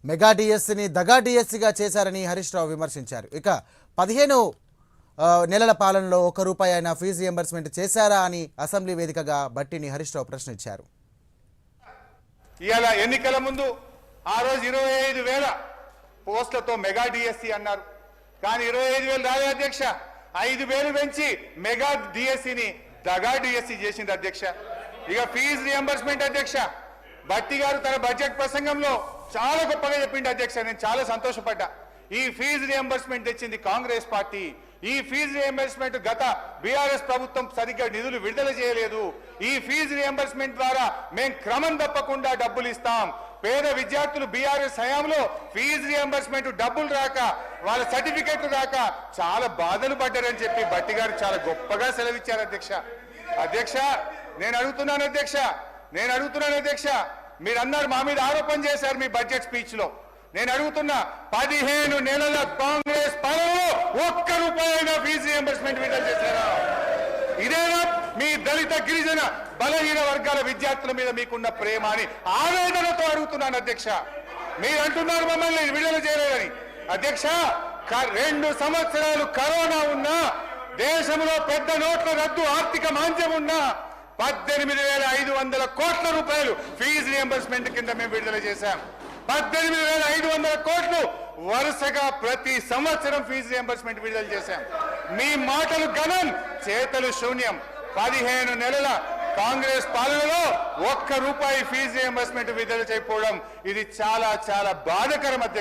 Mega డిఎస్సిని దగా డిఎస్సిగా చేశారని హరీష్ రావు విమర్శించారు. ఇక 15 నెలల పాలనలో ₹1 అయినా ఫీజు రియంబర్స్మెంట్ చేశారా అని అసెంబ్లీ వేదికగా బట్టిని హరీష్ రావు ప్రశ్నించారు. ఇవాళ ఎన్నికల ముందు ఆ రోజు 25,000 పోస్టులతో మెగా డిఎస్సి అన్నారు. కానీ 25,000 రాలే అధ్యక్ష. 5,000 పెంచి మెగా డిఎస్సిని దగా డిఎస్సి చేసింది అధ్యక్ష. ఇక ఫీజు రియంబర్స్మెంట్ అధ్యక్ష, బట్టి గారు తన బడ్జెట్ ప్రసంగంలో చాలా గొప్పగా చెప్పిండు అధ్యక్ష. నేను చాలా సంతోషపడ్డా. ఈ ఫీజు రియంబర్స్మెంట్ తెచ్చింది కాంగ్రెస్ పార్టీ. ఈ ఫీజు రియంబర్స్మెంట్ గత బీఆర్ఎస్ ప్రభుత్వం సరిగ్గా నిధులు విడుదల చేయలేదు. ఈ ఫీజు రియంబర్స్మెంట్ ద్వారా మేము క్రమం తప్పకుండా డబ్బులు ఇస్తాం. పేద విద్యార్థులు బీఆర్ఎస్ హయాంలో ఫీజు రియంబర్స్మెంట్ డబ్బులు రాక, వాళ్ళ సర్టిఫికెట్లు రాక చాలా బాధలు పడ్డారని చెప్పి బట్టి గారు చాలా గొప్పగా సెలవిచ్చారు అధ్యక్ష. అధ్యక్ష నేను అడుగుతున్నాను అధ్యక్ష, మీరు అన్నారు మా మీద ఆరోపణ చేశారు మీ బడ్జెట్ స్పీచ్ లో. నేను అడుగుతున్నా, 15 నెలల కాంగ్రెస్ పాలనలో ₹1 అయినా ఫీజు రియంబర్స్మెంట్ విడుదల చేశారా? ఇదేనా మీ దళిత గిరిజన బలహీన వర్గాల విద్యార్థుల మీద మీకున్న ప్రేమ అని ఆవేదనతో అడుగుతున్నాను అధ్యక్ష. మీరు అంటున్నారు మమ్మల్ని విడుదల చేయలేదని. అధ్యక్ష 2 సంవత్సరాలు కరోనా ఉన్నా, దేశంలో పెద్ద నోట్ల రద్దు, ఆర్థిక మాంద్యం ఉన్నా 18,500 కోట్ల రూపాయలు ఫీజు రియంబర్స్మెంట్ కింద మేము విడుదల చేశాం. 18,500 కోట్లు వరుసగా ప్రతి సంవత్సరం ఫీజు రియంబర్స్మెంట్ విడుదల చేశాం. మీ మాటలు ఘనం, చేతలు శూన్యం. 15 నెలల కాంగ్రెస్ పాలనలో ₹1 ఫీజు రియంబర్స్మెంట్ విడుదల చేయకపోవడం ఇది చాలా చాలా బాధాకరం అధ్యక్ష.